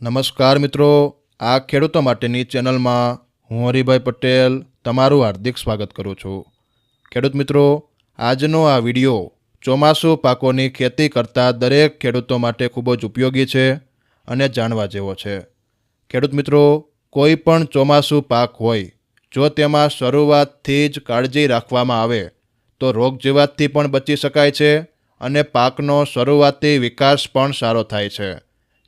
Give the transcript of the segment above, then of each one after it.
નમસ્કાર મિત્રો, આ ખેડૂતો માટેની ચેનલમાં હું હરિભાઈ પટેલ તમારું હાર્દિક સ્વાગત કરું છું। ખેડૂત મિત્રો, આજનો આ વિડિયો ચોમાસું પાકોની ખેતી કરતા દરેક ખેડૂતો માટે ખૂબ જ ઉપયોગી છે અને જાણવા જેવો છે। ખેડૂત મિત્રો, કોઈ પણ ચોમાસું પાક હોય, જો તેમાં શરૂઆતથી જ કાળજી રાખવામાં આવે તો રોગ જીવાતથી પણ બચી શકાય છે અને પાકનો શરૂઆતી વિકાસ પણ સારો થાય છે,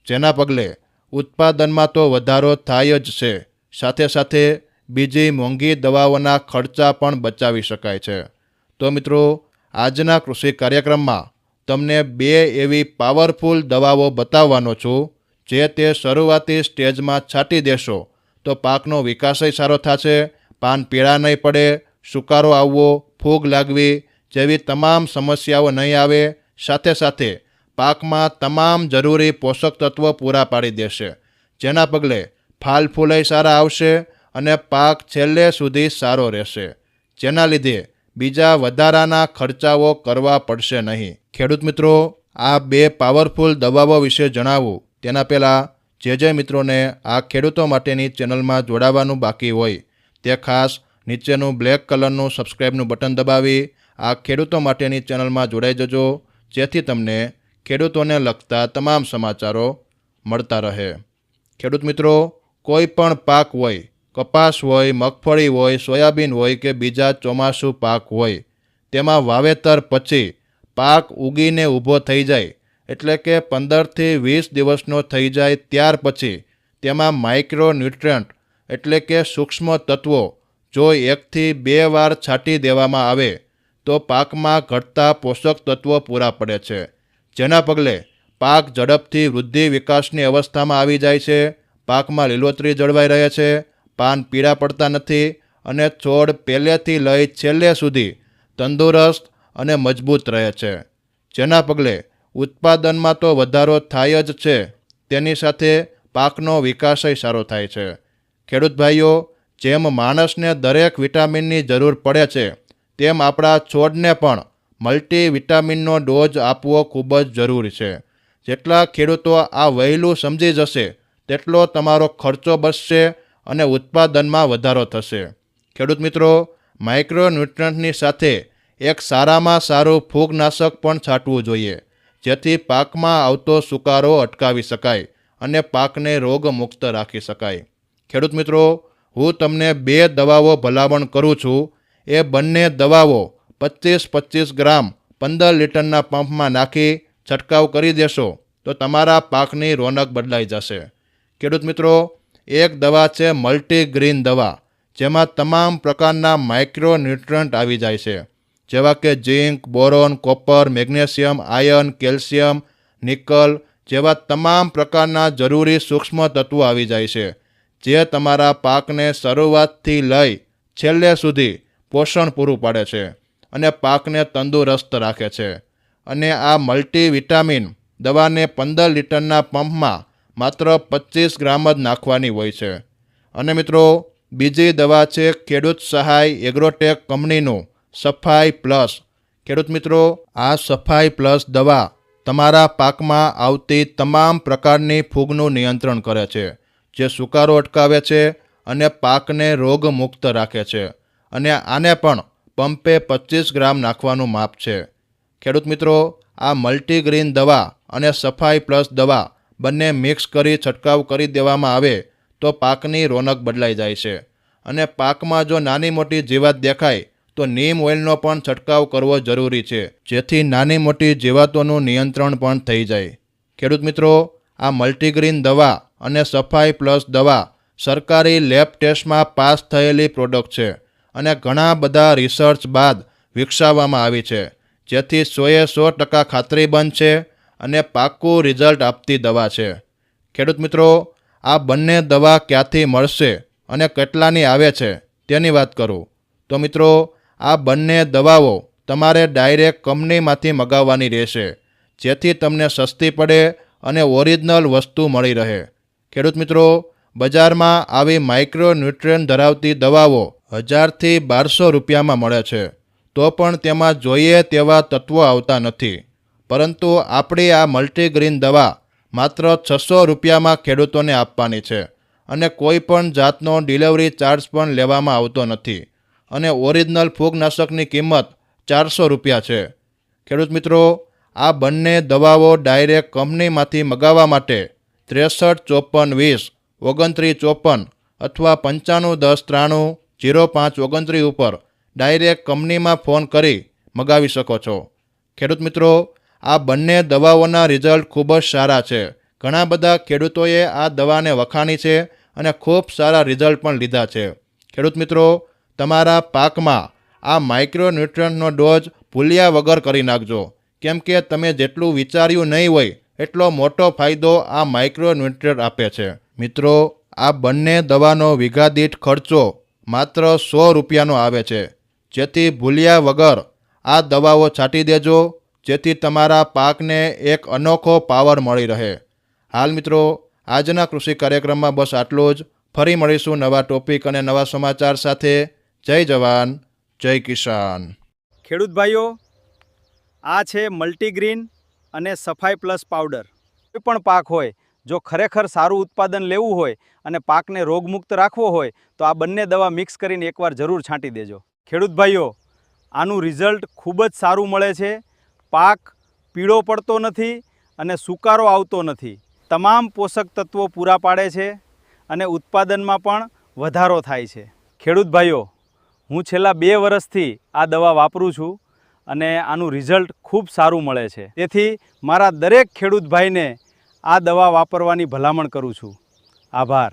જેના પગલે ઉત્પાદનમાં તો વધારો થાય જ છે, સાથે સાથે બીજી મોંઘી દવાઓના ખર્ચા પણ બચાવી શકાય છે। તો મિત્રો, આજના કૃષિ કાર્યક્રમમાં તમને 2 એવી પાવરફુલ દવાઓ બતાવવાનો છું, જે તે શરૂઆતી સ્ટેજમાં છાંટી દેશો તો પાકનો વિકાસય સારો થશે, પાન પીળા નહીં પડે, સુકારો આવવો, ફૂગ લાગવી જેવી તમામ સમસ્યાઓ નહીં આવે, સાથે સાથે પાકમાં તમામ જરૂરી પોષક તત્વો પૂરા પાડી દેશે, જેના પગલે ફાલ ફૂલય સારા આવશે અને પાક છેલ્લે સુધી સારો રહેશે, જેના લીધે બીજા વધારાના ખર્ચાઓ કરવા પડશે નહીં। ખેડૂત મિત્રો, આ 2 પાવરફુલ દવાઓ વિશે જણાવું તેના પહેલાં જે મિત્રોને આ ખેડૂતો માટેની ચેનલમાં જોડાવાનું બાકી હોય તે ખાસ નીચેનું બ્લેક કલરનું સબસ્ક્રાઈબનું બટન દબાવી આ ખેડૂતો માટેની ચેનલમાં જોડાઈ જજો, જેથી તમને ખેડૂતોને લગતા તમામ સમાચારો મળતા રહે। ખેડૂત મિત્રો, કોઈ પણ પાક હોય, કપાસ હોય, મગફળી હોય, સોયાબીન હોય કે બીજા ચોમાસું પાક હોય, તેમાં વાવેતર પછી પાક ઉગીને ઊભો થઈ જાય એટલે કે 15થી 20 દિવસનો થઈ જાય ત્યાર પછી તેમાં માઇક્રો ન્યુટ્રન્ટ એટલે કે સૂક્ષ્મ તત્વો જો 1 થી 2 વાર છાંટી દેવામાં આવે તો પાકમાં ઘટતા પોષક તત્વો પૂરા પડે છે, જેના પગલે પાક ઝડપથી વૃદ્ધિ વિકાસની અવસ્થામાં આવી જાય છે, પાકમાં લીલોતરી જળવાઈ રહે છે, પાન પીળા પડતા નથી અને છોડ પહેલેથી લઈ છેલ્લે સુધી તંદુરસ્ત અને મજબૂત રહે છે, જેના પગલે ઉત્પાદનમાં તો વધારો થાય જ છે, તેની સાથે પાકનો વિકાસય સારો થાય છે। ખેડૂત ભાઈઓ, જેમ માણસને દરેક વિટામિનની જરૂર પડે છે, તેમ આપણા છોડને પણ મલ્ટીવિટામિનનો ડોઝ આપવો ખૂબ જ જરૂરી છે। જેટલા ખેડૂતો આ વહેલું સમજી જશે તેટલો તમારો ખર્ચો બચશે અને ઉત્પાદનમાં વધારો થશે। ખેડૂત મિત્રો, માઇક્રો ન્યુટ્રન્ટની સાથે એક સારામાં સારું ફૂગનાશક પણ છાંટવું જોઈએ, જેથી પાકમાં આવતો સુકારો અટકાવી શકાય અને પાકને રોગમુક્ત રાખી શકાય। ખેડૂત મિત્રો, હું તમને 2 દવાઓ ભલામણ કરું છું, એ બંને દવાઓ 25-25 ગ્રામ 15 લીટરના પંપમાં નાખી છંટકાવ કરી દેશો તો તમારા પાકની રોનક બદલાઈ જશે। ખેડૂત મિત્રો, એક દવા છે મલ્ટીગ્રીન દવા, જેમાં તમામ પ્રકારના માઇક્રો ન્યુટ્રન્ટ આવી જાય છે, જેવા કે zinc, boron, copper, magnesium, iron, calcium, nickel જેવા તમામ પ્રકારના જરૂરી સૂક્ષ્મ તત્વો આવી જાય છે, જે તમારા પાકને શરૂઆતથી લઈ છેલ્લે સુધી પોષણ પૂરું પાડે છે અને પાકને તંદુરસ્ત રાખે છે। અને આ મલ્ટીવિટામિન દવાને 15 લીટરના પંપમાં માત્ર 25 ગ્રામ જ નાખવાની હોય છે। અને મિત્રો, બીજી દવા છે ખેડૂત સહાય એગ્રોટેક કંપનીનું સફાઈ પ્લસ। ખેડૂત મિત્રો, આ સફાઈ પ્લસ દવા તમારા પાકમાં આવતી તમામ પ્રકારની ફૂગનું નિયંત્રણ કરે છે, જે સુકારો અટકાવે છે અને પાકને રોગમુક્ત રાખે છે, અને આને પણ પંપે 25 ગ્રામ નાખવાનું માપ છે। ખેડૂત મિત્રો, આ મલ્ટીગ્રીન દવા અને સફાઈ પ્લસ દવા બંને મિક્સ કરી છંટકાવ કરી દેવામાં આવે તો પાકની રોનક બદલાઈ જાય છે, અને પાકમાં જો નાની મોટી જીવાત દેખાય તો નીમ ઓઇલનો પણ છંટકાવ કરવો જરૂરી છે, જેથી નાની મોટી જીવાતોનું નિયંત્રણ પણ થઈ જાય। ખેડૂત મિત્રો, આ મલ્ટીગ્રીન દવા અને સફાઈ પ્લસ દવા સરકારી લેબ ટેસ્ટમાં પાસ થયેલી પ્રોડક્ટ છે અને ઘણા બધા રિસર્ચ બાદ વિકસાવવામાં આવી છે, જેથી 100% ખાતરીબંધ છે અને પાક્કું રિઝલ્ટ આપતી દવા છે। ખેડૂત મિત્રો, આ બંને દવા ક્યાંથી મળશે અને કેટલાની આવે છે તેની વાત કરું તો મિત્રો, આ બંને દવાઓ તમારે ડાયરેક્ટ કંપનીમાંથી મગાવવાની રહેશે, જેથી તમને સસ્તી પડે અને ઓરિજિનલ વસ્તુ મળી રહે। ખેડૂત મિત્રો, બજારમાં આવી માઇક્રો ન્યુટ્રન્ટ ધરાવતી દવાઓ 1000થી 1200 રૂપિયામાં મળે છે, તો પણ તેમાં જોઈએ તેવા તત્વો આવતા નથી, પરંતુ આપણી આ મલ્ટીગ્રીન દવા માત્ર 600 રૂપિયામાં ખેડૂતોને આપવાની છે અને કોઈ પણ જાતનો ડિલિવરી ચાર્જ પણ લેવામાં આવતો નથી અને ઓરિજિનલ ફૂગનાશકની કિંમત 400 રૂપિયા છે. ખેડૂત મિત્રો, આ બંને દવાઓ ડાયરેક્ટ કંપનીમાંથી મગાવવા માટે 63 54 20 29 54 અથવા 95 10 93 05 29 ઉપર ડાયરેક્ટ કંપનીમાં ફોન કરી મગાવી શકો છો. ખેડૂત મિત્રો, આ બંને દવાઓના રિઝલ્ટ ખૂબ જ સારા છે. ઘણા બધા ખેડૂતોએ આ દવાને વખાણી છે અને ખૂબ સારા રિઝલ્ટ પણ લીધા છે. ખેડૂત મિત્રો, તમારા પાકમાં આ માઇક્રોન્યુટ્રન્ટનો ડોઝ ભૂલ્યા વગર કરી નાખજો, કેમ કે તમે જેટલું વિચાર્યું નહીં હોય એટલો મોટો ફાયદો આ માઇક્રોન્યુટ્રન્ટ આપે છે. મિત્રો, આ બંને દવાનો વીઘા દીઠ ખર્ચો માત્ર 100 રૂપિયાનો આવે છે, જેથી ભૂલ્યા વગર આ દવાઓ છાંટી દેજો, જેથી તમારા પાકને એક અનોખો પાવર મળી રહે. હાલ મિત્રો, આજના કૃષિ કાર્યક્રમમાં બસ આટલું જ. ફરી મળીશું નવા ટોપિક અને નવા સમાચાર સાથે. જય જવાન, જય કિસાન. ખેડૂત ભાઈઓ, આ છે મલ્ટીગ્રીન અને સફાઈ પ્લસ પાવડર. કોઈ પણ પાક હોય, જો ખરેખર સારું ઉત્પાદન લેવું હોય અને પાકને રોગમુક્ત રાખવો હોય તો આ બંને દવા મિક્સ કરીને એકવાર જરૂર છાંટી દેજો. ખેડૂત ભાઈઓ, આનું રિઝલ્ટ ખૂબ જ સારું મળે છે. પાક પીળો પડતો નથી અને સુકારો આવતો નથી. તમામ પોષક તત્વો પૂરા પાડે છે અને ઉત્પાદનમાં પણ વધારો થાય છે. ખેડૂત ભાઈઓ, હું છેલ્લા 2 વર્ષથી આ દવા વાપરું છું અને આનું રિઝલ્ટ ખૂબ સારું મળે છે. તેથી મારા દરેક ખેડૂત ભાઈને આ દવા વાપરવાની ભલામણ કરું છું. આભાર.